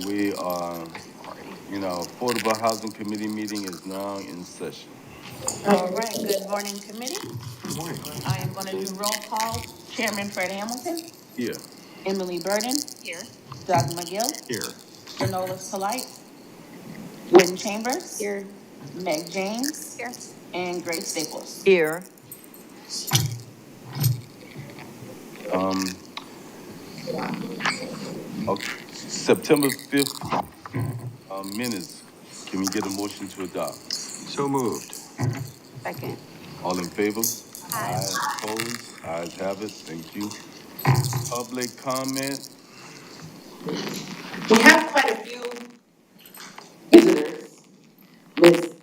and we are, Affordable Housing Committee meeting is now in session. All right, good morning, committee. Good morning. I am going to do roll call. Chairman Fred Hamilton, Here. Emily Burden, Here. Doug McGill, Here. Janola Polite, Lynn Chambers, Here. Meg James, Here. and Grace Staples. Here. Um, September 5th minutes. Can we get a motion to adopt? So moved. Second. All in favor? Aye. Opposed? Ayes have it. Thank you. Public comment? We have quite a few visitors. Ms.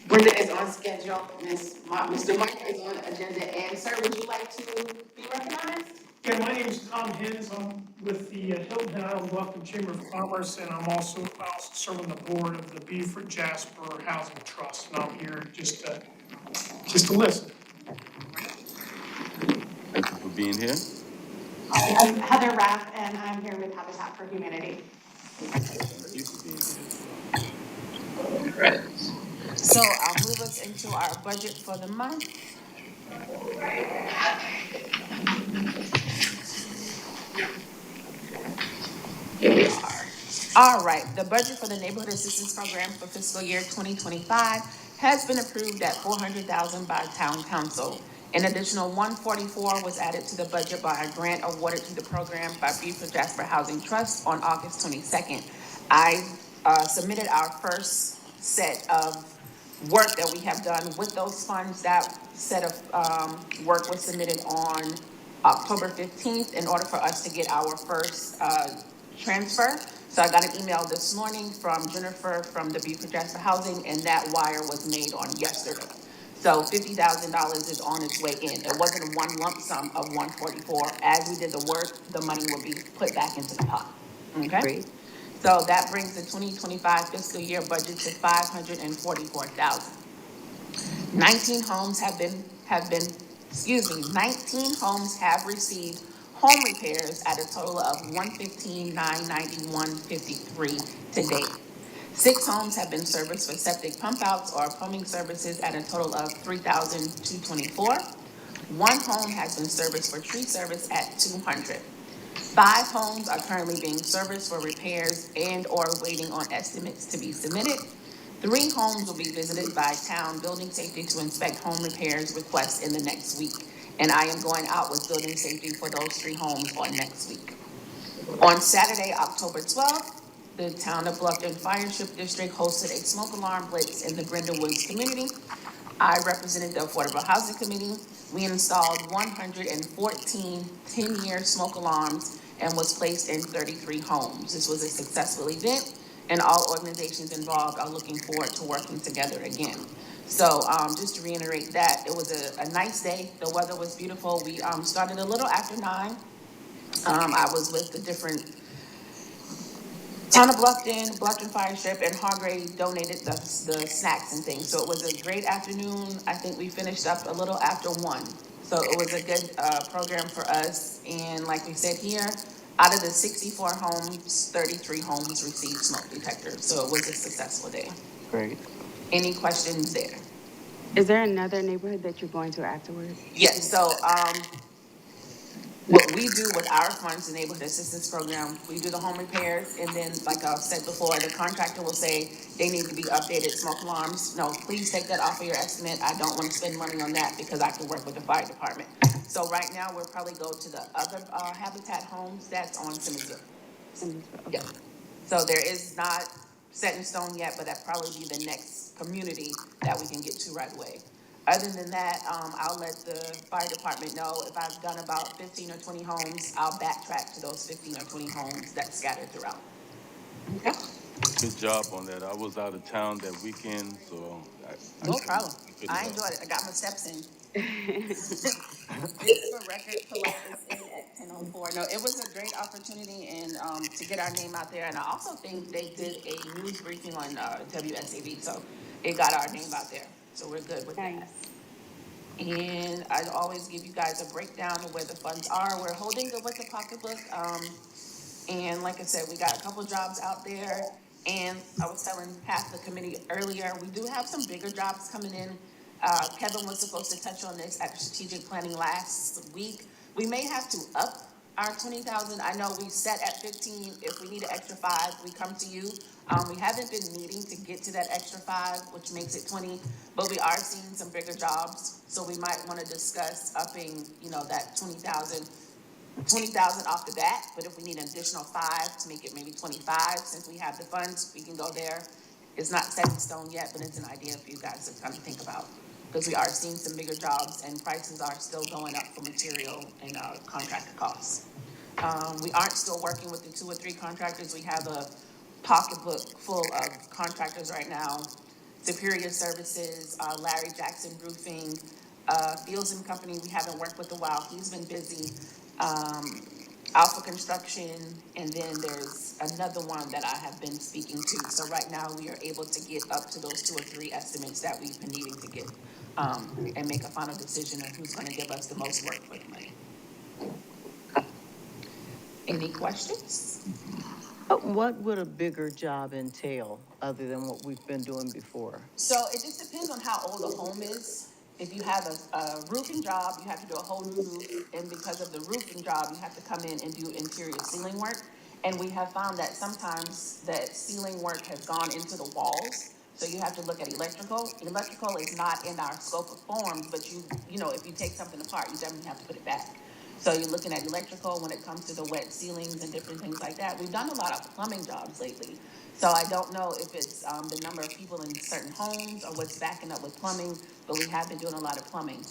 Brenda is on schedule, Mr. Mike is on the agenda, and sir, would you like to be recognized? Yeah, my name is Tom Hens. I'm with the Hilton Head Island Bluffton Chamber of Commerce, and I also serve on the board of the Beaufort Jasper Housing Trust. And I'm here just to listen. Thank you for being here. I'm Heather Raff, and I'm here with Habitat for Humanity. Thank you for being here as well. Right. So I'll move us into our budget for the month. Here we are. All right, the budget for the Neighborhood Assistance Program for fiscal year 2025 has been approved at $400,000 by Town Council. An additional $144 was added to the budget by a grant awarded to the program by Beaufort Jasper Housing Trust on August 22nd. I submitted our first set of work that we have done with those funds. That set of work was submitted on October 15th in order for us to get our first transfer. So I got an email this morning from Jennifer from the Beaufort Jasper Housing, and that wire was made on yesterday. So $50,000 is on its way in. It wasn't one lump sum of 144. As we did the work, the money will be put back into the pot. Okay? Great. So that brings the 2025 fiscal year budget to $544,000. 19 homes have been, 19 homes have received home repairs at a total of $115,991.53 to date. 6 homes have been serviced for septic pump outs or plumbing services at a total of $3,224. 1 home has been serviced for tree service at $200. 5 homes are currently being serviced for repairs and or waiting on estimates to be submitted. 3 homes will be visited by town building safety to inspect home repairs requests in the next week. And I am going out with building safety for those 3 homes on next week. On Saturday, October 12th, the town of Bluffton Fire Ship District hosted a smoke alarm blitz in the Brenda Woods community. I represented the Affordable Housing Committee. We installed 114 10-year smoke alarms and was placed in 33 homes. This was a successful event, and all organizations involved are looking forward to working together again. So just to reiterate that, it was a nice day. The weather was beautiful. We started a little after 9. I was with the different Town of Bluffton Fire Ship, and Hargrave donated the snacks and things. So it was a great afternoon. I think we finished up a little after 1. So it was a good program for us. And like we said here, out of the 64 homes, 33 homes received smoke detectors. So it was a successful day. Great. Any questions there? Is there another neighborhood that you're going to afterwards? Yes, so what we do with our funds, the Neighborhood Assistance Program, we do the home repairs, and then, like I said before, the contractor will say they need to be updated smoke alarms. No, please take that off of your estimate. I don't want to spend money on that because I can work with the fire department. So right now, we'll probably go to the other Habitat homes that's on Simmonsville. Okay. Yeah. So there is not set in stone yet, but that'll probably be the next community that we can get to right away. Other than that, I'll let the fire department know if I've done about 15 or 20 homes, I'll backtrack to those 15 or 20 homes that's scattered throughout. Okay? Good job on that. I was out of town that weekend, so No problem. couldn't I help. enjoyed it. I got my steps in. Just for record, Polite is in at 10:04. No, it was a great opportunity and to get our name out there. And I also think they did a news briefing on WSAV, so it got our name out there. So we're good with that. Nice. And I always give you guys a breakdown of where the funds are. We're holding the With the Pocketbook And like I said, we got a couple jobs out there. And I was telling half the committee earlier, we do have some bigger jobs coming in. Kevin was supposed to touch on this at strategic planning last week. We may have to up our 20,000. I know we set at 15. If we need an extra 5, we come to you. We haven't been needing to get to that extra 5, which makes it 20, but we are seeing some bigger jobs. So we might want to discuss upping, that 20,000 off the bat, but if we need an additional 5 to make it maybe 25, since we have the funds, we can go there. It's not set in stone yet, but it's an idea for you guys to kind of think about. Because we are seeing some bigger jobs and prices are still going up for material and contractor costs. We aren't still working with the 2 or 3 contractors. We have a pocketbook full of contractors right now. Superior Services, Larry Jackson Roofing, Fields and Company, we haven't worked with a while. He's been busy. Alpha Construction, and then there's another one that I have been speaking to. So right now we are able to get up to those 2 or 3 estimates that we've been needing to get, and make a final decision of who's gonna give us the most work for the money. Any questions? What would a bigger job entail other than what we've been doing before? So it just depends on how old the home is. If you have a roofing job, you have to do a whole new roof, and because of the roofing job, you have to come in and do interior ceiling work. And we have found that sometimes that ceiling work has gone into the walls, so you have to look at electrical. Electrical is not in our scope of forms, but if you take something apart, you definitely have to put it back. So you're looking at electrical when it comes to the wet ceilings and different things like that. We've done a lot of plumbing jobs lately. So I don't know if it's the number of people in certain homes or what's backing up with plumbing, but we have been doing a lot of plumbing.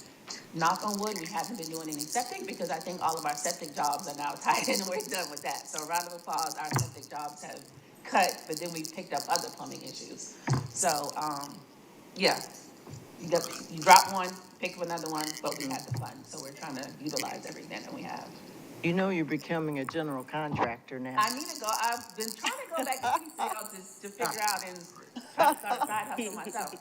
Knock on wood, we haven't been doing any septic because I think all of our septic jobs are now tied in and we're done with that. So round of applause, our septic jobs have cut, but then we've picked up other plumbing issues. So, yeah, you drop one, pick up another one, but we have the funds. So we're trying to utilize everything that we have. You know you're becoming a general contractor now. I need to go. I've been trying to go back to sales to figure out and try to start a side hustle myself.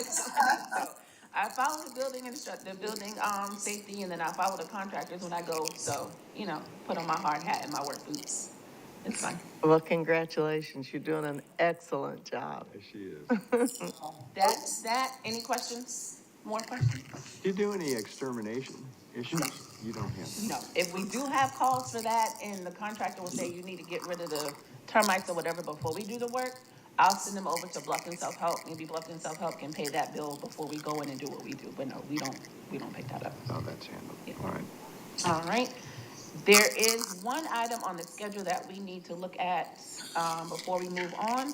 So I follow the building instructor, the building safety, and then I follow the contractors when I go. So put on my hard hat and my work boots. It's fun. Well, congratulations. You're doing an excellent job. There she is. That's that. Any questions? More questions? Do you do any extermination issues? You don't have. No. If we do have calls for that and the contractor will say you need to get rid of the termites or whatever before we do the work, I'll send them over to Bluffton Self-Help. Maybe Bluffton Self-Help can pay that bill before we go in and do what we do. But no, we don't pick that up. Oh, that's handled. Yeah. All right. All right. There is one item on the schedule that we need to look at before we move on.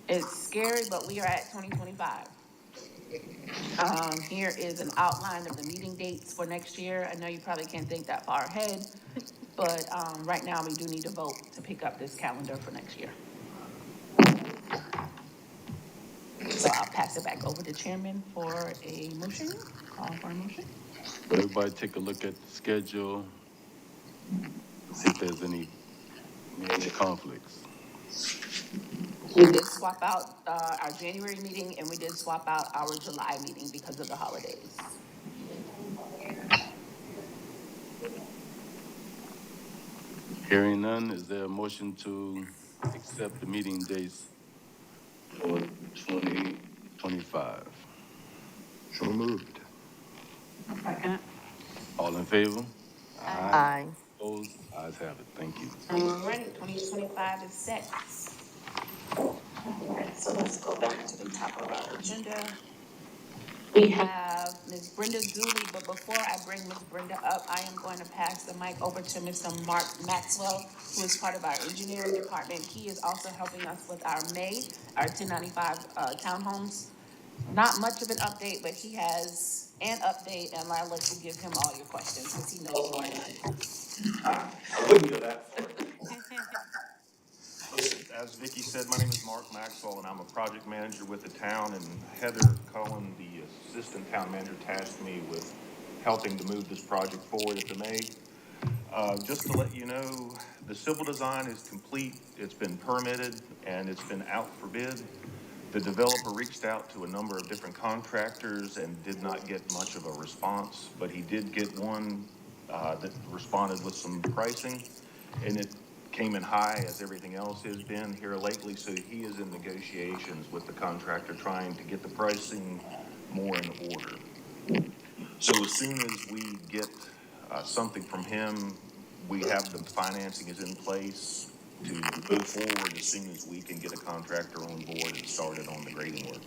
It's scary, but we are at 2025. Here is an outline of the meeting dates for next year. I know you probably can't think that far ahead, but right now we do need to vote to pick up this calendar for next year. So I'll pass it back over to Chairman for a motion. Call for a motion. Everybody take a look at the schedule, see if there's any major conflicts. We did swap out our January meeting and we did swap out our July meeting because of the holidays. Hearing none, is there a motion to accept the meeting dates for 2025? So moved. Second. All in favor? Aye. Opposed? Ayes have it. Thank you. All right, 2025 is set. All right, so let's go back to the top of our agenda. We have Ms. Brenda Dooley, but before I bring Ms. Brenda up, I am going to pass the mic over to Mr. Mark Maxwell, who is part of our engineering department. He is also helping us with our 1095 townhomes. Not much of an update, but he has an update, and I'll let you give him all your questions because he knows more than I I wouldn't go that far. Listen, as Vicki said, my name is Mark Maxwell, and I'm a project manager with the town, and Heather Cohen, the assistant town manager, tasked me with helping to move this project forward at the May. Just to let you know, the civil design is complete, it's been permitted, and it's been out for bid. The developer reached out to a number of different contractors and did not get much of a response, but he did get one that responded with some pricing, and it came in high as everything else has been here lately, so he is in negotiations with the contractor trying to get the pricing more in order. So as soon as we get something from him, we have the financing is in place to move forward as soon as we can get a contractor on board and started on the grading work.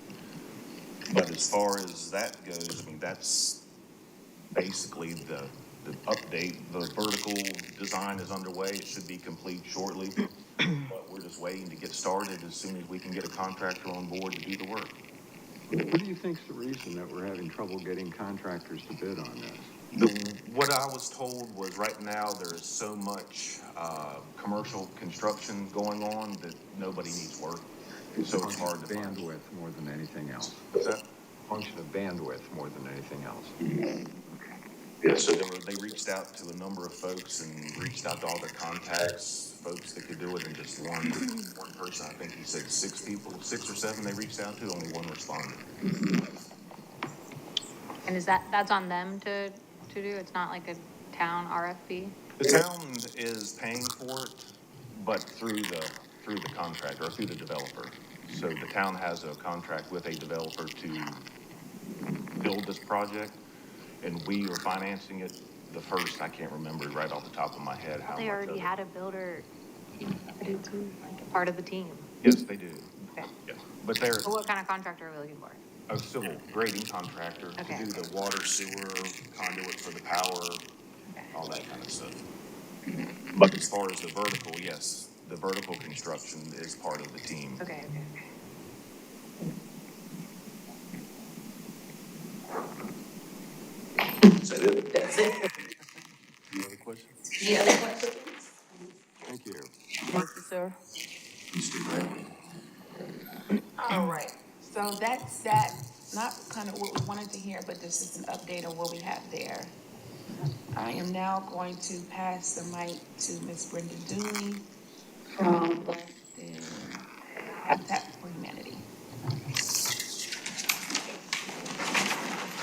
But as far as that goes, I mean, that's basically the update. The vertical design is underway. It should be complete shortly. But we're just waiting to get started as soon as we can get a contractor on board to do the work. What do you think's the reason that we're having trouble getting contractors to bid on this? What I was told was right now there is so much commercial construction going on that nobody needs work. So it's hard to find. Bandwidth more than anything else. What's that? Function of bandwidth more than anything else. Yeah, so they reached out to a number of folks and reached out to all their contacts, folks that could do it, and just one person, I think he said 6 people, 6 or 7 they reached out to, only one responded. And is that's on them to do? It's not like a town RFP? The town is paying for it, but through the contractor or through the developer. So the town has a contract with a developer to build this project, and we are financing it. The first, I can't remember right off the top of my head how much. They already had a builder, like a part of the team. Yes, they do. Okay. Yeah. But they're So what kind of contractor are we looking for? a civil grading contractor Okay. to do the water, sewer, conduit for the power, all that kind of stuff. But as far as the vertical, yes, the vertical construction is part of the team. Okay. That's it. Any other questions? Any other questions? Thank you. Thank you, sir. All right, so that's that, not kind of what we wanted to hear, but this is an update on what we have there. I am now going to pass the mic to Ms. Brenda Dooley from the Habitat for Humanity.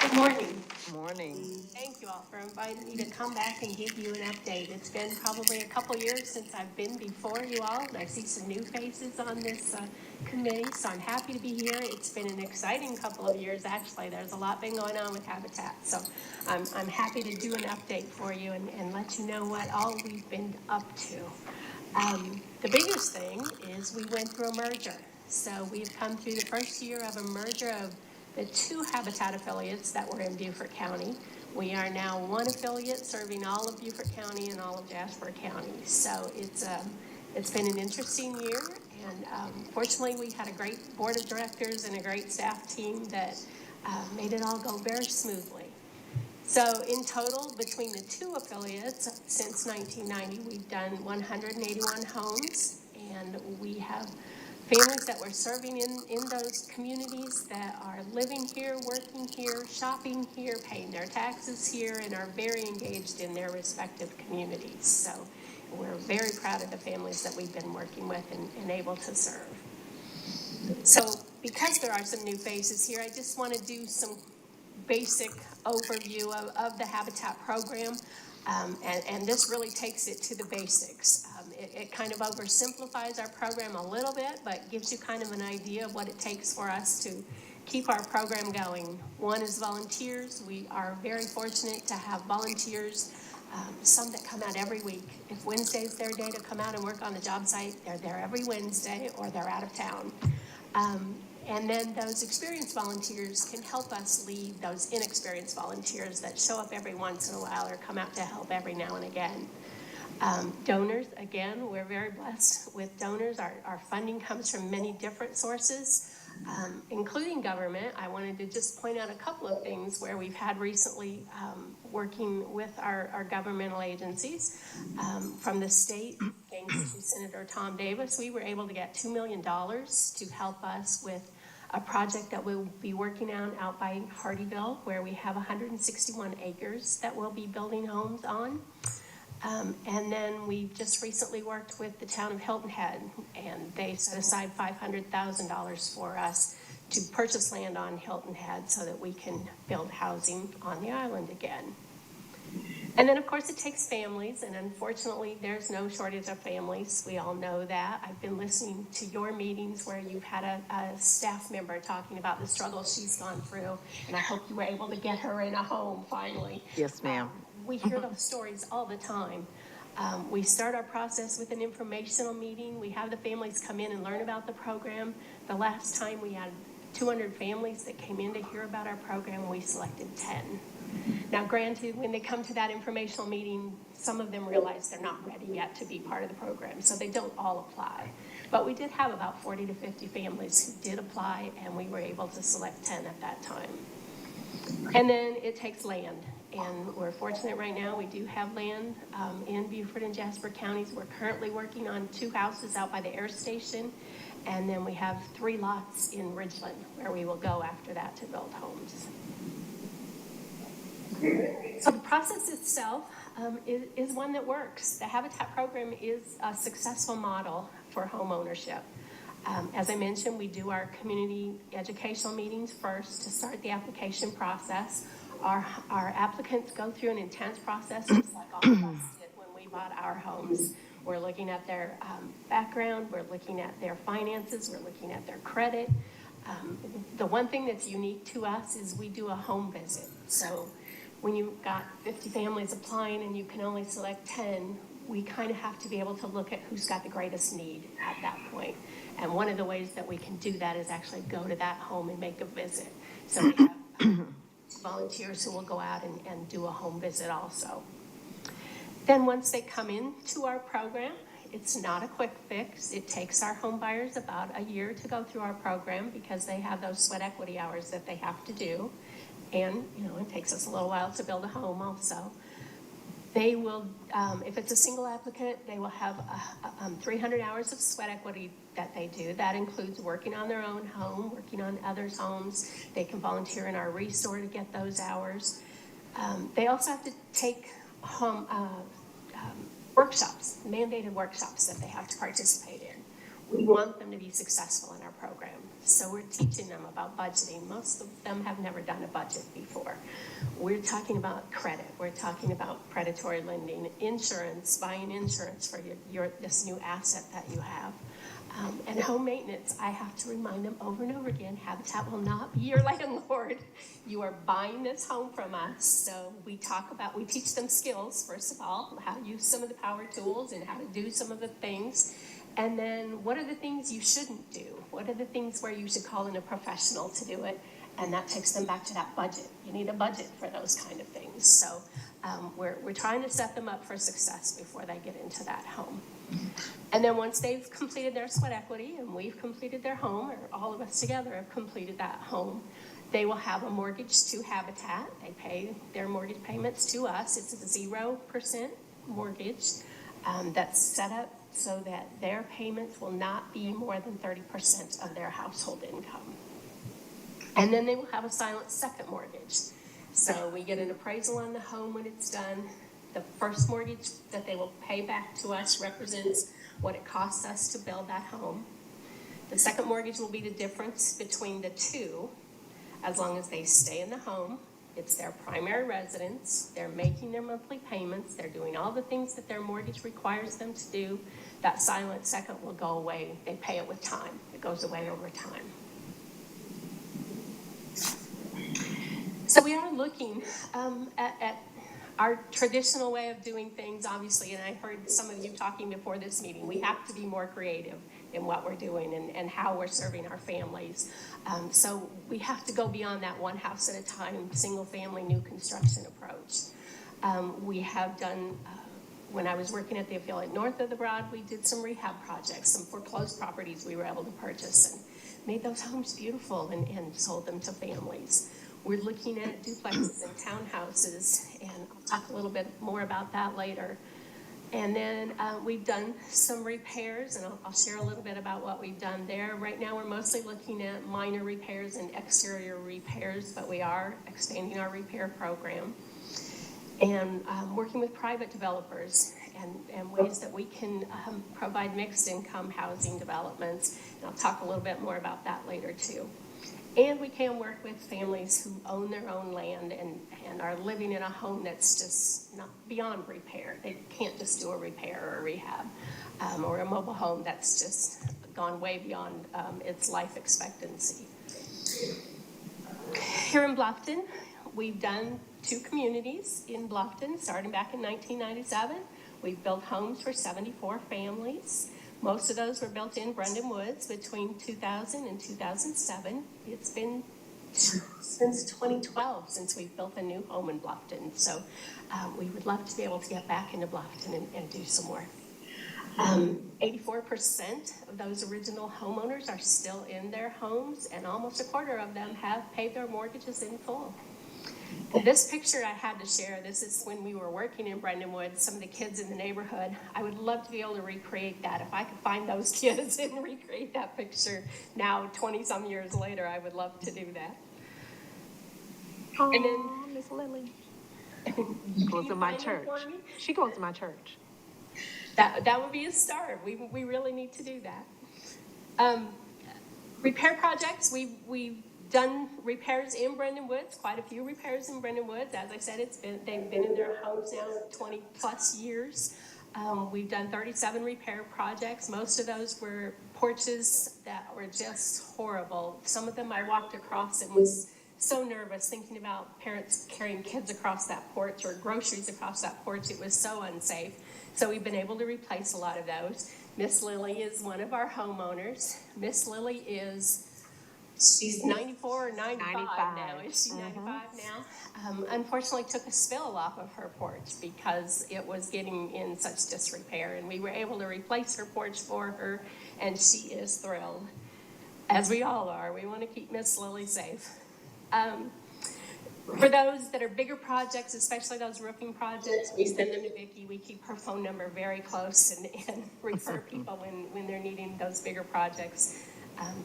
Good morning. Morning. Thank you all for inviting me to come back and give you an update. It's been probably a couple years since I've been before you all, and I see some new faces on this committee, so I'm happy to be here. It's been an exciting couple of years, actually. There's a lot been going on with Habitat, so I'm happy to do an update for you and let you know what all we've been up to. The biggest thing is we went through a merger. So we've come through the first year of a merger of the 2 Habitat affiliates that were in Beaufort County. We are now 1 affiliate serving all of Beaufort County and all of Jasper County. So it's been an interesting year, and fortunately we had a great board of directors and a great staff team that made it all go very smoothly. So in total, between the 2 affiliates, since 1990, we've done 181 homes, and we have families that we're serving in those communities that are living here, working here, shopping here, paying their taxes here, and are very engaged in their respective communities. So we're very proud of the families that we've been working with and able to serve. So because there are some new faces here, I just want to do some basic overview of the Habitat program. And this really takes it to the basics. It kind of oversimplifies our program a little bit, but gives you kind of an idea of what it takes for us to keep our program going. One is volunteers. We are very fortunate to have volunteers, some that come out every week. If Wednesday is their day to come out and work on the job site, they're there every Wednesday or they're out of town. And then those experienced volunteers can help us lead those inexperienced volunteers that show up every once in a while or come out to help every now and again. Donors, again, we're very blessed with donors. Our funding comes from many different sources, including government. I wanted to just point out a couple of things where we've had recently working with our governmental agencies. From the state, thanks to Senator Tom Davis, we were able to get $2 million to help us with a project that we'll be working on out by Hardyville, where we have 161 acres that we'll be building homes on. And then we just recently worked with the town of Hilton Head, and they set aside $500,000 for us to purchase land on Hilton Head so that we can build housing on the island again. And then, of course, it takes families, and unfortunately, there's no shortage of families. We all know that. I've been listening to your meetings where you've had a staff member talking about the struggles she's gone through, and I hope you were able to get her in a home finally. Yes, ma'am. We hear those stories all the time. We start our process with an informational meeting. We have the families come in and learn about the program. The last time we had 200 families that came in to hear about our program, we selected 10. Now, granted, when they come to that informational meeting, some of them realize they're not ready yet to be part of the program, so they don't all apply. But we did have about 40 to 50 families who did apply, and we were able to select 10 at that time. And then it takes land, and we're fortunate right now. We do have land in Beaufort and Jasper counties. We're currently working on 2 houses out by the air station, and then we have 3 lots in Ridgeland where we will go after that to build homes. So the process itself is one that works. The Habitat program is a successful model for home ownership. As I mentioned, we do our community educational meetings first to start the application process. Our applicants go through an intense process just like all of us did when we bought our homes. We're looking at their background, we're looking at their finances, we're looking at their credit. The one thing that's unique to us is we do a home visit. So when you've got 50 families applying and you can only select 10, we kind of have to be able to look at who's got the greatest need at that point. And one of the ways that we can do that is actually go to that home and make a visit. So we have volunteers who will go out and do a home visit also. Then once they come into our program, it's not a quick fix. It takes our home buyers about a year to go through our program because they have those sweat equity hours that they have to do. And, it takes us a little while to build a home also. They will, if it's a single applicant, they will have 300 hours of sweat equity that they do. That includes working on their own home, working on others' homes. They can volunteer in our restore to get those hours. They also have to take home workshops, mandated workshops that they have to participate in. We want them to be successful in our program. So we're teaching them about budgeting. Most of them have never done a budget before. We're talking about credit. We're talking about predatory lending, insurance, buying insurance for this new asset that you have. And home maintenance, I have to remind them over and over again, Habitat will not be your landlord. You are buying this home from us. So we teach them skills, first of all, how to use some of the power tools and how to do some of the things. And then what are the things you shouldn't do? What are the things where you should call in a professional to do it? And that takes them back to that budget. You need a budget for those kind of things. So we're trying to set them up for success before they get into that home. And then once they've completed their sweat equity and we've completed their home, or all of us together have completed that home, they will have a mortgage to Habitat. They pay their mortgage payments to us. It's a 0% mortgage that's set up so that their payments will not be more than 30% of their household income. And then they will have a silent second mortgage. So we get an appraisal on the home when it's done. The first mortgage that they will pay back to us represents what it costs us to build that home. The second mortgage will be the difference between the two, as long as they stay in the home. It's their primary residence. They're making their monthly payments. They're doing all the things that their mortgage requires them to do. That silent second will go away. They pay it with time. It goes away over time. So we are looking at our traditional way of doing things, obviously, and I heard some of you talking before this meeting. We have to be more creative in what we're doing and how we're serving our families. So we have to go beyond that one house at a time, single family, new construction approach. We have done, when I was working at the affiliate north of the Broad, we did some rehab projects, some foreclosed properties we were able to purchase and made those homes beautiful and sold them to families. We're looking at duplexes and townhouses, and I'll talk a little bit more about that later. And then we've done some repairs, and I'll share a little bit about what we've done there. Right now, we're mostly looking at minor repairs and exterior repairs, but we are expanding our repair program. And working with private developers and ways that we can provide mixed income housing developments. And I'll talk a little bit more about that later too. And we can work with families who own their own land and are living in a home that's just not beyond repair. They can't just do a repair or a rehab, or a mobile home that's just gone way beyond its life expectancy. Here in Bluffton, we've done 2 communities in Bluffton, starting back in 1997. We've built homes for 74 families. Most of those were built in Brendan Woods between 2000 and 2007. It's been since 2012 since we've built a new home in Bluffton. So we would love to be able to get back into Bluffton and do some work. 84% of those original homeowners are still in their homes, and almost a quarter of them have paid their mortgages in full. This picture I had to share, this is when we were working in Brendan Woods, some of the kids in the neighborhood. I would love to be able to recreate that. If I could find those kids and recreate that picture now, 20-some years later, I would love to do that. Oh, And then Miss Lily. She goes to my church. She goes to my church. That would be a start. We really need to do that. Repair projects, we've done repairs in Brendan Woods, quite a few repairs in Brendan Woods. As I said, they've been in their homes now 20 plus years. We've done 37 repair projects. Most of those were porches that were just horrible. Some of them I walked across and was so nervous thinking about parents carrying kids across that porch or groceries across that porch. It was so unsafe. So we've been able to replace a lot of those. Miss Lily is one of our homeowners. Miss Lily she's 94 or 95 now. Is she 95 now? Unfortunately took a spill off of her porch because it was getting in such disrepair, and we were able to replace her porch for her, and she is thrilled, as we all are. We want to keep Miss Lily safe. For those that are bigger projects, especially those roofing projects, we send them to Vicki. We keep her phone number very close and refer people when they're needing those bigger projects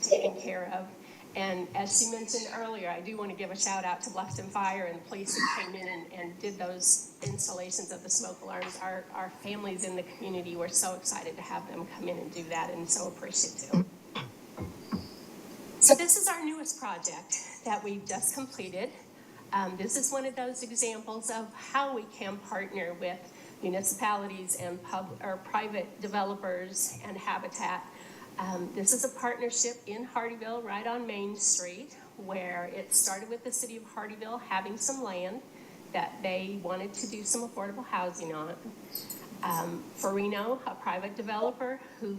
taken care of. And as she mentioned earlier, I do want to give a shout out to Bluffton Fire and the police who came in and did those installations of the smoke alarms. Our families in the community were so excited to have them come in and do that, and so appreciative. So this is our newest project that we've just completed. This is one of those examples of how we can partner with municipalities and private developers and Habitat. This is a partnership in Hardeeville, right on Main Street, where it started with the city of Hardeeville having some land that they wanted to do some affordable housing on. Farino, a private developer who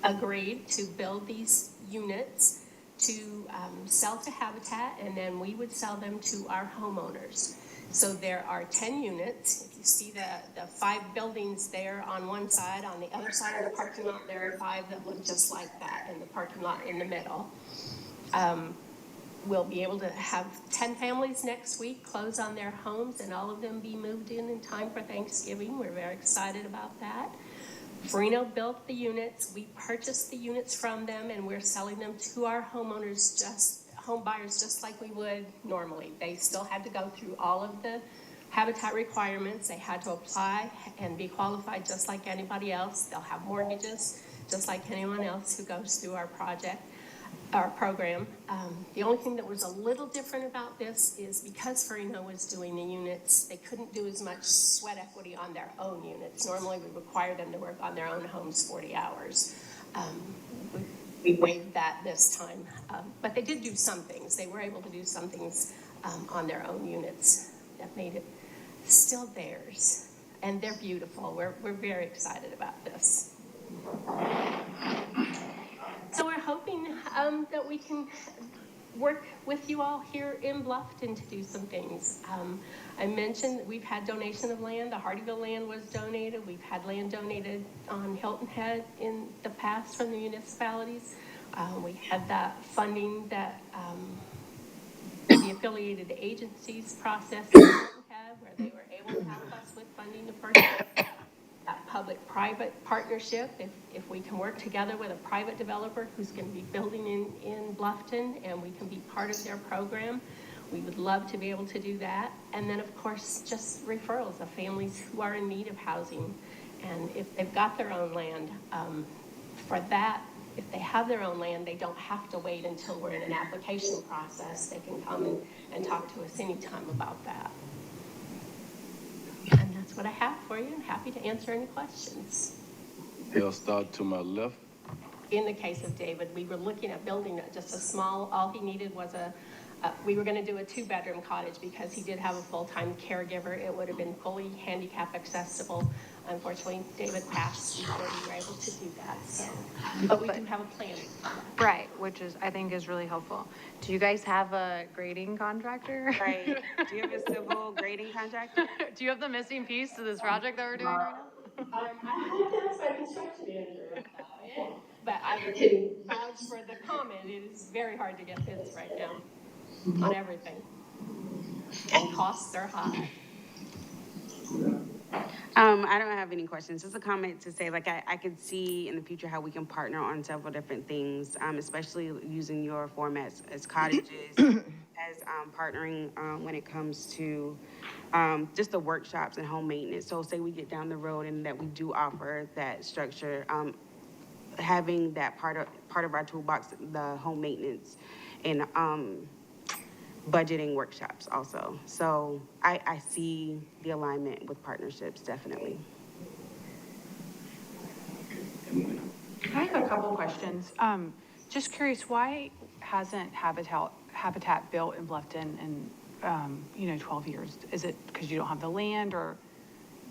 agreed to build these units to sell to Habitat, and then we would sell them to our homeowners. So there are 10 units. If you see the 5 buildings there on one side, on the other side of the parking lot, there are 5 that look just like that in the parking lot in the middle. We'll be able to have 10 families next week close on their homes, and all of them be moved in time for Thanksgiving. We're very excited about that. Farino built the units. We purchased the units from them, and we're selling them to our homeowners, home buyers, just like we would normally. They still had to go through all of the Habitat requirements. They had to apply and be qualified just like anybody else. They'll have mortgages just like anyone else who goes through our program. The only thing that was a little different about this is because Farino was doing the units, they couldn't do as much sweat equity on their own units. Normally we require them to work on their own homes 40 hours. We waived that this time, but they did do some things. They were able to do some things on their own units that made it still theirs, and they're beautiful. We're very excited about this. So we're hoping that we can work with you all here in Bluffton to do some things. I mentioned that we've had donation of land. The Hardeeville land was donated. We've had land donated on Hilton Head in the past from the municipalities. We had that funding that the affiliated agencies processed in Hilton Head, where they were able to help us with funding the first that public-private partnership. If we can work together with a private developer who's going to be building in Bluffton, and we can be part of their program, we would love to be able to do that. And then, of course, just referrals of families who are in need of housing. And if they've got their own land, for that if they have their own land, they don't have to wait until we're in an application process. They can come and talk to us anytime about that. And that's what I have for you. I'm happy to answer any questions. They'll start to my left. In the case of David, we were looking at building just a small, all he needed was we were gonna do a 2-bedroom cottage because he did have a full-time caregiver. It would have been fully handicap accessible. Unfortunately, David passed before we were able to do that, so. But we do have a plan. Right, which is, I think is really helpful. Do you guys have a grading contractor? Right. Do you have a civil grading contractor? Do you have the missing piece to this project that we're doing right now? I had to ask my construction manager about it, but I can vouch for the comment. It is very hard to get bids right now on everything. And costs are high. I don't have any questions. Just a comment to say, like, I could see in the future how we can partner on several different things, especially using your formats as cottages, as partnering when it comes to just the workshops and home maintenance. So say we get down the road and that we do offer that structure, having that part of our toolbox, the home maintenance and budgeting workshops also. So I see the alignment with partnerships, definitely. I have a couple questions. Just curious, why hasn't Habitat built in Bluffton in 12 years? Is it because you don't have the land, or?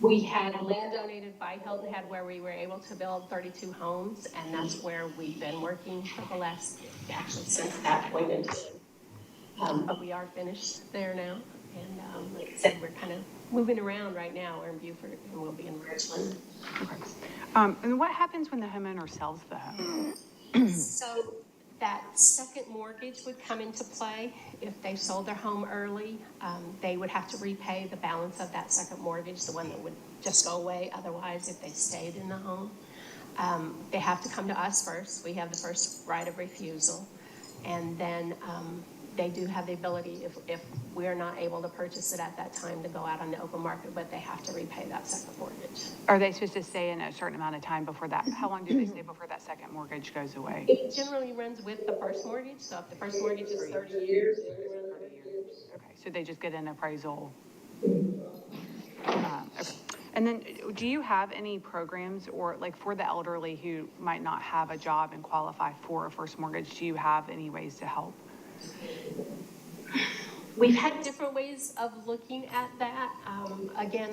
We had land donated by Hilton Head where we were able to build 32 homes, and that's where we've been working for the last, actually since that point in time. But we are finished there now, and like I said, we're kind of moving around right now. We're in Beaufort, and we'll be in Richland. Okay. And what happens when the homeowner sells the home? So that second mortgage would come into play. If they sold their home early, they would have to repay the balance of that second mortgage, the one that would just go away otherwise if they stayed in the home. They have to come to us first. We have the first right of refusal. And then they do have the ability, if we're not able to purchase it at that time, to go out on the open market, but they have to repay that second mortgage. Are they supposed to stay in a certain amount of time before that? How long do they stay before that second mortgage goes away? It generally runs with the first mortgage. So if the first mortgage is 30 years, it would run 30 years. Okay, so they just get an appraisal. Okay. And then do you have any programs, or like for the elderly who might not have a job and qualify for a first mortgage, do you have any ways to help? We've had different ways of looking at that. Again,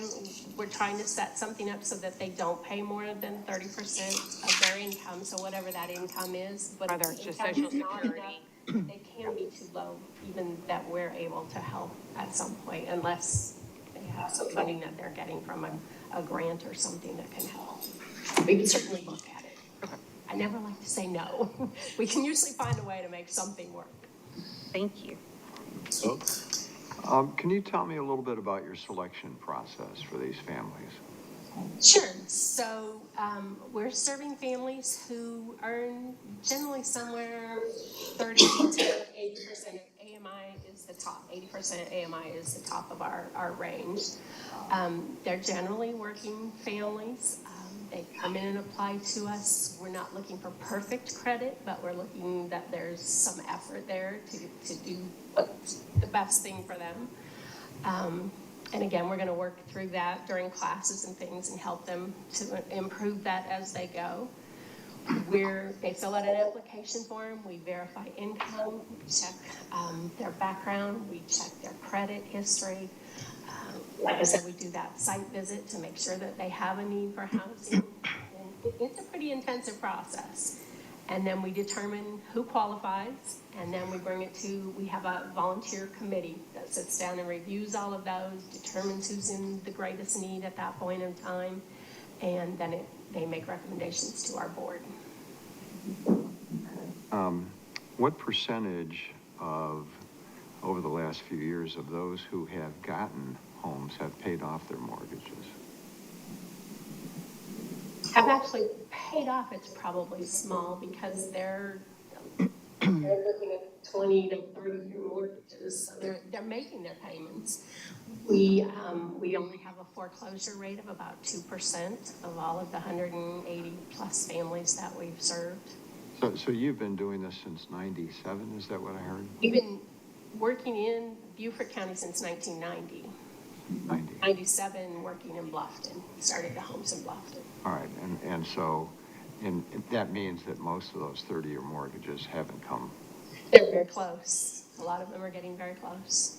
we're trying to set something up so that they don't pay more than 30% of their income, so whatever that income is. But whether it's just Social Security. They can be too low, even that we're able to help at some point, unless they have some funding that they're getting from a grant or something that can help. We can certainly look at it. Okay. I never like to say no. We can usually find a way to make something work. Thank you. So, Can you tell me a little bit about your selection process for these families? Sure. So we're serving families who earn generally somewhere 30 to 80%. AMI is the top. 80% AMI is the top of our range. They're generally working families. They come in and apply to us. We're not looking for perfect credit, but we're looking that there's some effort there to do what's the best thing for them. And again, we're going to work through that during classes and things and help them to improve that as they go. They fill out an application form, we verify income, we check their background, we check their credit history. Like I said, we do that site visit to make sure that they have a need for housing. And it's a pretty intensive process. And then we determine who qualifies, and then we have a volunteer committee that sits down and reviews all of those, determines who's in the greatest need at that point in time, and then they make recommendations to our board. What percentage over the last few years of those who have gotten homes have paid off their mortgages? Have actually paid off. It's probably small because they're looking at 20 to 30 year mortgages, so they're making their payments. We only have a foreclosure rate of about 2% of all of the 180 plus families that we've served. So you've been doing this since 97, is that what I heard? We've been working in Beaufort County since 1990. 90. 97, working in Bluffton, started the homes in Bluffton. All right, and so, and that means that most of those 30-year mortgages haven't come. They're very close. A lot of them are getting very close.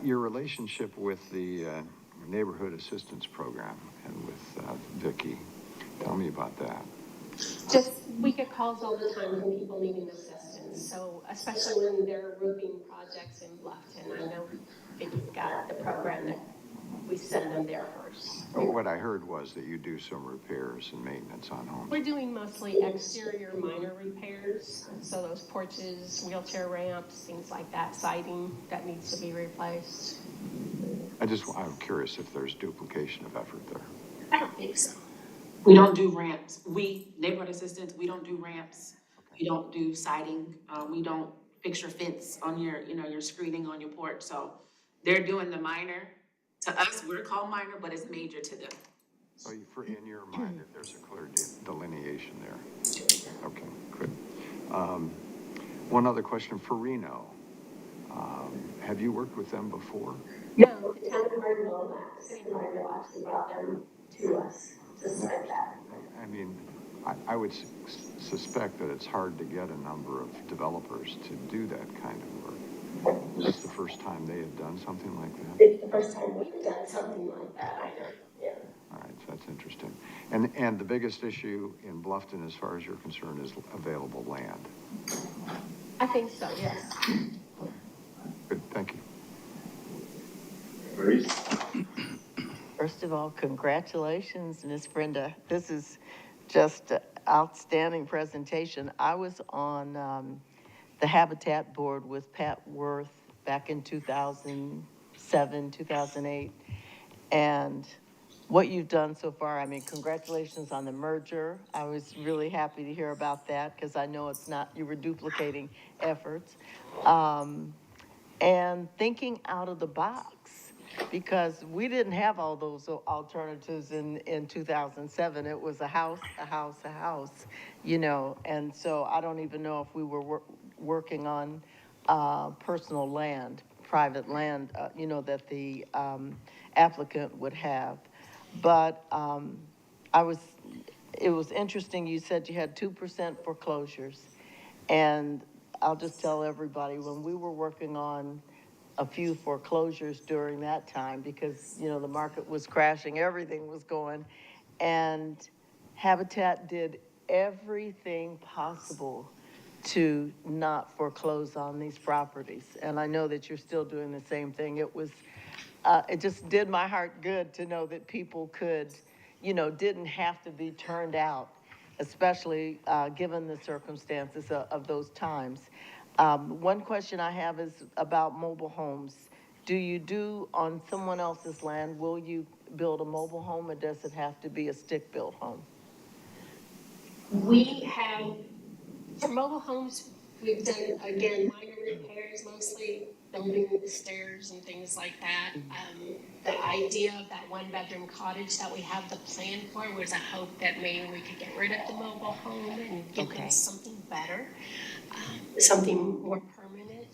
Your relationship with the Neighborhood Assistance Program and with Vicki, tell me about that. Just, we get calls all the time from people needing assistance. So especially when there are roofing projects in Bluffton, I know Vicki's got the program that we send them there first. But what I heard was that you do some repairs and maintenance on homes. We're doing mostly exterior minor repairs. So those porches, wheelchair ramps, things like that, siding that needs to be replaced. I'm curious if there's duplication of effort there. I don't think so. We don't do ramps. Neighborhood assistants, we don't do ramps. We don't do siding. We don't fix your fence on your, your screening on your porch. So they're doing the minor. To us, we're called minor, but it's major to them. So in your mind, there's a clear delineation there. Okay, good. One other question for Reno. Have you worked with them before? No, the town of Martinville, City of Martinville actually brought them to us to start that. I mean, I would suspect that it's hard to get a number of developers to do that kind of work. Is this the first time they have done something like that? It's the first time we've done something like that, I know, yeah. All right, so that's interesting. And the biggest issue in Bluffton, as far as you're concerned, is available land. I think so, yes. Good, thank you. First of all, congratulations, Ms. Brenda. This is just an outstanding presentation. I was on the Habitat Board with Pat Worth back in 2007, 2008. And what you've done so far, I mean, congratulations on the merger. I was really happy to hear about that because I know it's not, you were duplicating efforts. And thinking out of the box, because we didn't have all those alternatives in 2007. It was a house, and so I don't even know if we were working on personal land, private land, that the applicant would have. But it was interesting, you said you had 2% foreclosures. And I'll just tell everybody, when we were working on a few foreclosures during that time, because, the market was crashing, everything was going, and Habitat did everything possible to not foreclose on these properties. And I know that you're still doing the same thing. It just did my heart good to know that people could, didn't have to be turned out, especially given the circumstances of those times. One question I have is about mobile homes. Do you do on someone else's land, will you build a mobile home, or does it have to be a stick-built home? We have, for mobile homes, we've done, again, minor repairs, mostly building the stairs and things like that. The idea of that one-bedroom cottage that we have the plan for was a hope that maybe we could get rid of the mobile home and give them something better, something more permanent.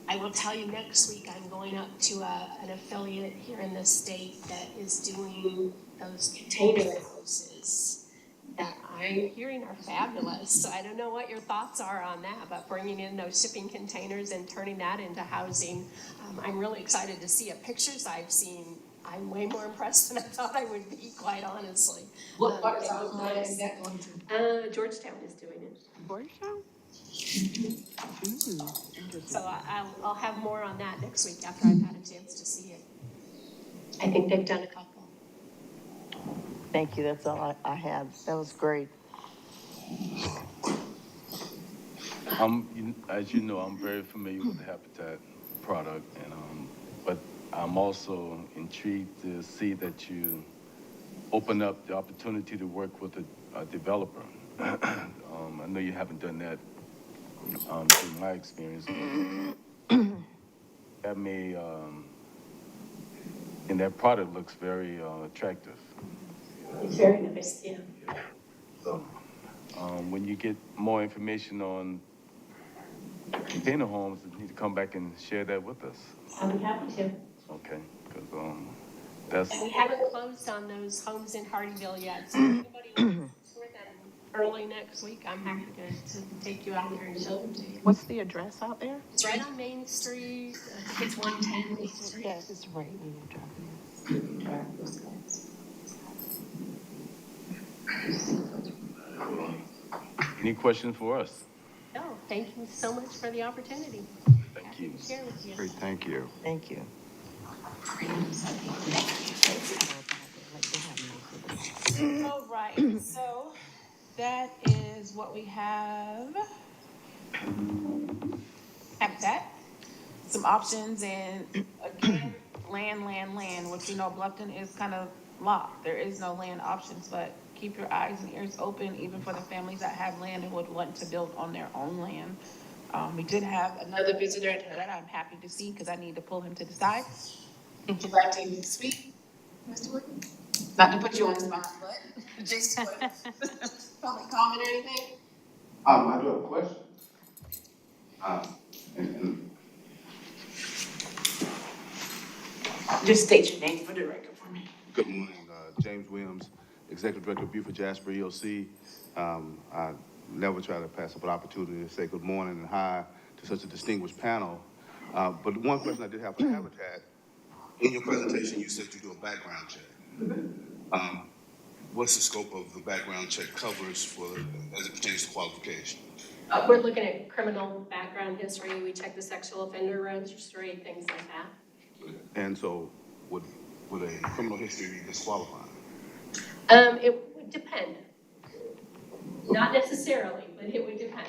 I will tell you, next week I'm going up to an affiliate here in the state that is doing those container houses that I'm hearing are fabulous. So I don't know what your thoughts are on that, but bringing in those shipping containers and turning that into housing, I'm really excited to see it. Pictures I've seen, I'm way more impressed than I thought I would be, quite honestly. What part of South Carolina is that going to? Georgetown is doing it. Georgetown? So I'll have more on that next week after I've had a chance to see it. I think they've done a couple. Thank you, that's all I had. That was great. As you know, I'm very familiar with the Habitat product, but I'm also intrigued to see that you open up the opportunity to work with a developer. I know you haven't done that through my experience. That may, and that product looks very attractive. It's very nice, yeah. So when you get more information on container homes, you need to come back and share that with us. I'll be happy to. Okay, because that's, And we haven't closed on those homes in Hardyville yet, so if anybody wants to tour them early next week, I'm happy to take you out there and show them to you. What's the address out there? It's right on Main Street, I think it's 110 Main Street. Yeah, it's right when you're driving. any questions for us? No, thank you so much for the opportunity. Thank you. Happy to share with you. Great, thank you. Thank you. All right, so that is what we have. Habitat, some options, and again, land, which Bluffton is kind of locked. There is no land options, but keep your eyes and ears open, even for the families that have land and would want to build on their own land. We did have another visitor that I'm happy to see, because I need to pull him to the side. Would you like to speak, Mr. Wood? Not to put you on the spot, but just public comment or anything? I do have a question. Just state your name for the record for me. Good morning, James Williams, Executive Director of Beaufort Jasper EOC. I never try to pass up an opportunity to say good morning and hi to such a distinguished panel. But one question I did have for Habitat, in your presentation, you said you do a background check. What's the scope of the background check covers as it pertains to qualification? We're looking at criminal background history, we check the sexual offender registry, things like that. And so would a criminal history be disqualifying? It would depend. Not necessarily, but it would depend.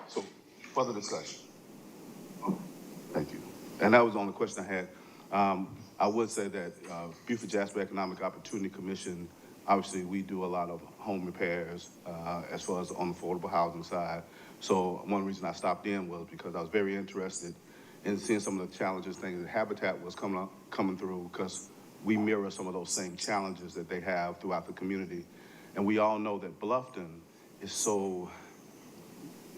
So further discussion. Thank you. And that was the only question I had. I would say that Beaufort Jasper Economic Opportunity Commission, obviously we do a lot of home repairs as far as on the affordable housing side. So one reason I stopped in was because I was very interested in seeing some of the challenges, things that Habitat was coming through, because we mirror some of those same challenges that they have throughout the community. And we all know that Bluffton is so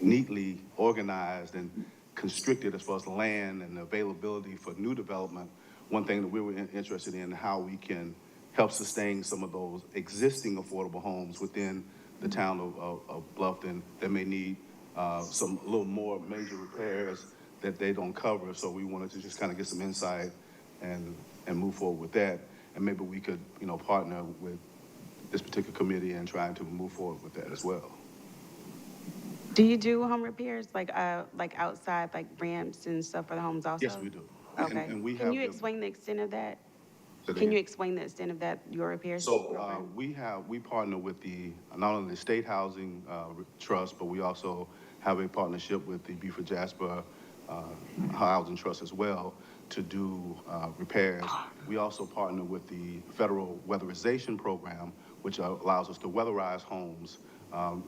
neatly organized and constricted as far as land and availability for new development. One thing that we were interested in, how we can help sustain some of those existing affordable homes within the town of Bluffton that may need a little more major repairs that they don't cover. So we wanted to just kind of get some insight and move forward with that. And maybe we could, partner with this particular committee and trying to move forward with that as well. Do you do home repairs, like outside, like ramps and stuff for the homes also? Yes, we do. Okay. And we Can you explain the extent of that? Your repairs? So we partner with not only the State Housing Trust, but we also have a partnership with the Beaufort Jasper Housing Trust as well to do repairs. We also partner with the Federal Weatherization Program, which allows us to weatherize homes.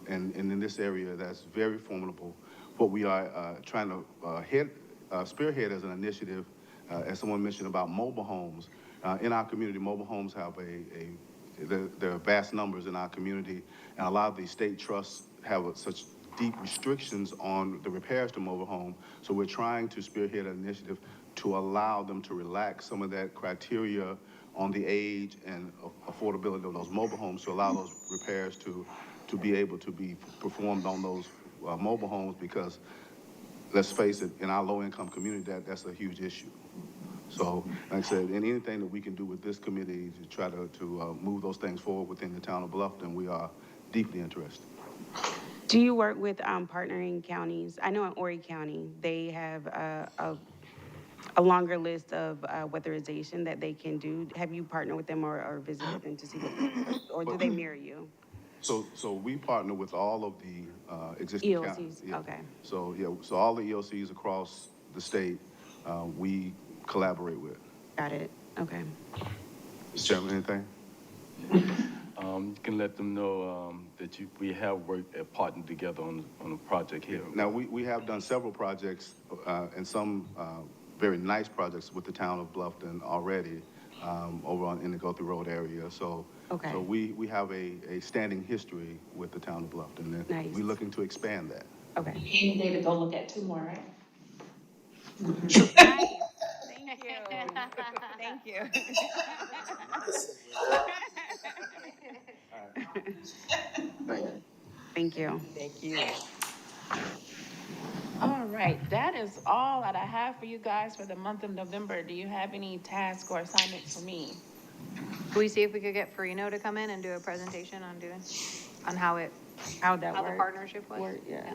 And in this area, that's very formidable. What we are trying to spearhead as an initiative, as someone mentioned about mobile homes. In our community, mobile homes have there are vast numbers in our community, and a lot of these state trusts have such deep restrictions on the repairs to mobile home. So we're trying to spearhead an initiative to allow them to relax some of that criteria on the age and affordability of those mobile homes, to allow those repairs to be able to be performed on those mobile homes, because let's face it, in our low-income community, that's a huge issue. So, like I said, and anything that we can do with this committee to try to move those things forward within the town of Bluffton, we are deeply interested. Do you work with partnering counties? I know in Horry County, they have a longer list of weatherization that they can do. Have you partnered with them or visited them to see or do they mirror you? So we partner with all of the existing counties. EOCs, okay. So all the EOCs across the state, we collaborate with. Got it, okay. Mr. Chairman, anything? You can let them know that we have worked and partnered together on a project here. Now, we have done several projects and some very nice projects with the town of Bluffton already. in the Guthrie Road area. So, Okay. so we have a standing history with the town of Bluffton, and Nice. we're looking to expand that. Okay. Any day to go look at 2 more, right? Nice. Thank you. Thank you. Thank you. Thank you. All right, that is all that I have for you guys for the month of November. Do you have any tasks or assignments for me? Can we see if we could get Farino to come in and do a presentation on how How'd that the work? partnership was? Work, yeah.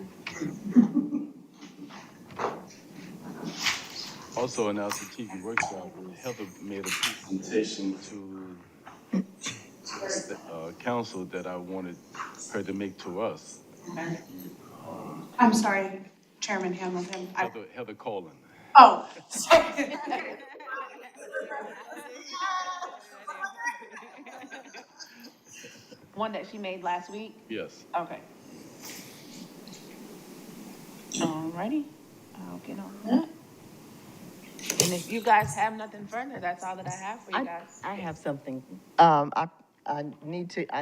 Also, in our strategic workshop, Heather made a presentation to the council that I wanted her to make to us. I'm sorry, Chairman Hamilton. Heather Colin. Oh, sorry. One that she made last week? Yes. Okay. Alrighty, I'll get on that. And if you guys have nothing further, that's all that I have for you guys. I have something. I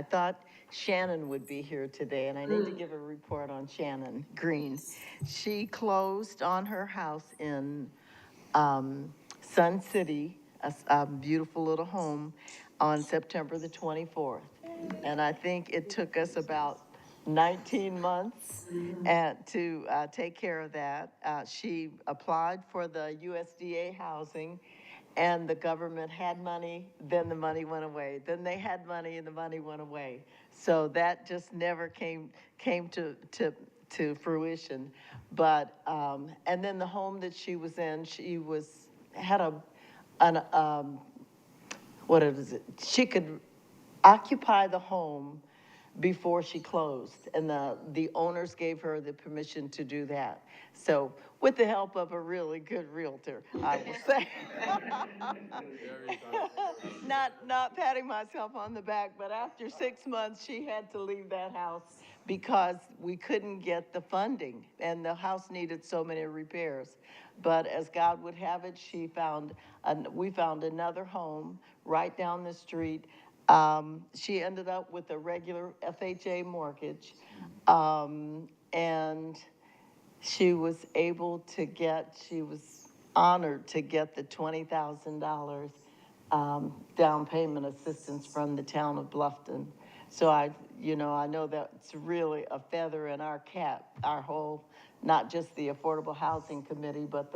thought Shannon would be here today, and I need to give a report on Shannon Green. She closed on her house in Sun City, a beautiful little home, on September the 24th. And I think it took us about 19 months to take care of that. She applied for the USDA housing, and the government had money, then the money went away. Then they had money and the money went away. So that just never came to fruition. But, and then the home that she was in, had what is it? She could occupy the home before she closed, and the owners gave her the permission to do that. So with the help of a really good realtor, I will say. Not patting myself on the back, but after 6 months, she had to leave that house because we couldn't get the funding, and the house needed so many repairs. But as God would have it, we found another home right down the street. She ended up with a regular FHA mortgage, and she was honored to get the $20,000 down payment assistance from the town of Bluffton. So I know that's really a feather in our cap, our whole, not just the Affordable Housing Committee, but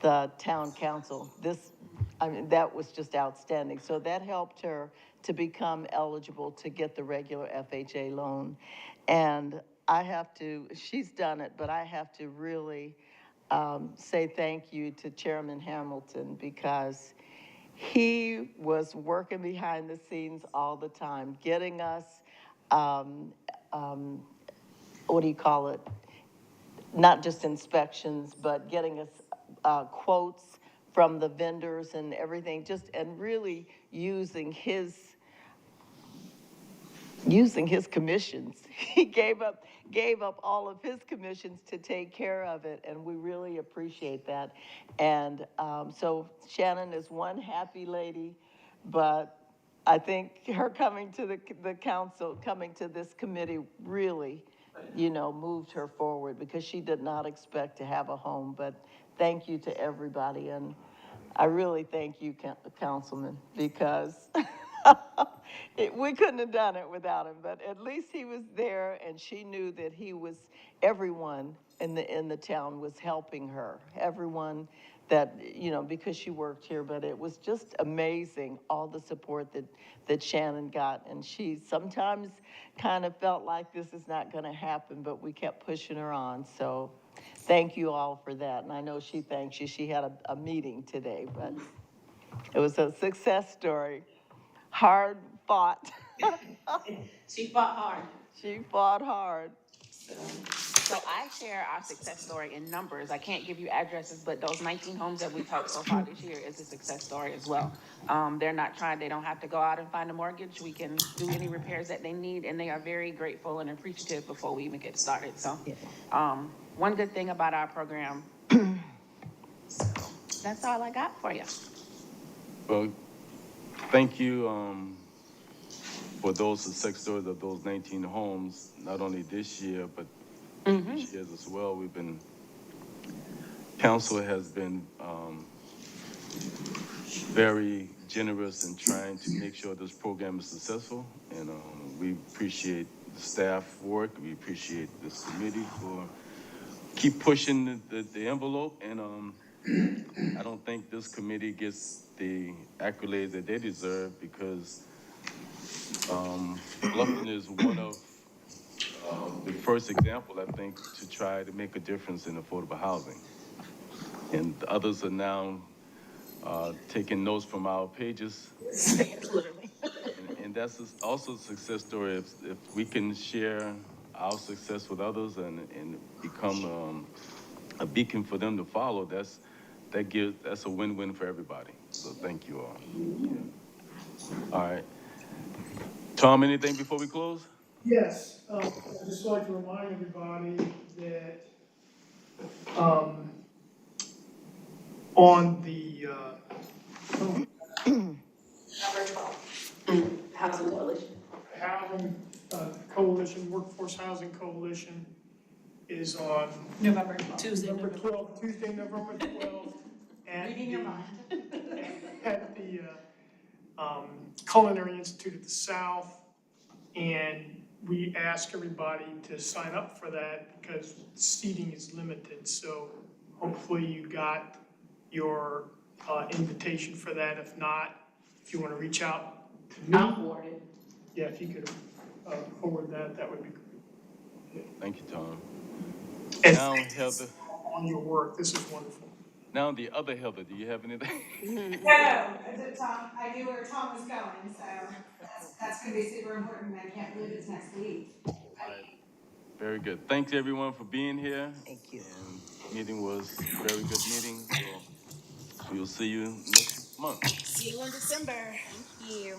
the town council. That was just outstanding. So that helped her to become eligible to get the regular FHA loan. And she's done it, but I have to really say thank you to Chairman Hamilton, because he was working behind the scenes all the time, getting us, not just inspections, but getting us quotes from the vendors and everything, and really using his commissions. He gave up all of his commissions to take care of it, and we really appreciate that. And so Shannon is one happy lady, but I think her coming to the council, coming to this committee really, moved her forward, because she did not expect to have a home. But thank you to everybody, and I really thank you, Councilman, because we couldn't have done it without him. But at least he was there, and she knew that everyone in the town was helping her. Everyone that, because she worked here, but it was just amazing, all the support that Shannon got. And she sometimes kind of felt like this is not going to happen, but we kept pushing her on. So thank you all for that. And I know she thanks you. She had a meeting today, but it was a success story. Hard fought. She fought hard. She fought hard. So I share our success story in numbers. I can't give you addresses, but those 19 homes that we've helped so far this year is a success story as well. They don't have to go out and find a mortgage. We can do any repairs that they need, and they are very grateful and appreciative before we even get started. So, one good thing about our program. So that's all I got for you. Well, thank you, for those success stories of those 19 homes, not only this year, but previous years as well. Council has been, very generous in trying to make sure this program is successful. And, we appreciate the staff work. We appreciate this committee for keep pushing the envelope. And, I don't think this committee gets the accolades that they deserve because, Bluffton is one of, the first example, I think, to try to make a difference in affordable housing. And the others are now, taking notes from our pages. And that's also a success story. If we can share our success with others and become, a beacon for them to follow, that's a win-win for everybody. So thank you all. All right. Tom, anything before we close? Yes, I'd just like to remind everybody that, on the, Number 12, Housing Coalition. housing, coalition, Workforce Housing Coalition is on Tuesday, November 12th, Tuesday, November 12th. Reading your mind. At the Culinary Institute at the South. And we ask everybody to sign up for that because seating is limited. So hopefully you got your invitation for that. If not, if you want to reach out to me. I'll forward it. Yeah, if you could forward that, that would be great. Thank you, Tom. And Now, thank you Heather. on your work. This is wonderful. Now, the other Heather, do you have anything? No, Tom, I knew where Tom was going, so that's gonna be super important. I can't believe it's next week. Very good. Thanks, everyone, for being here. Thank you. And meeting was a very good meeting. So we'll see you next month. See you in December. Thank you.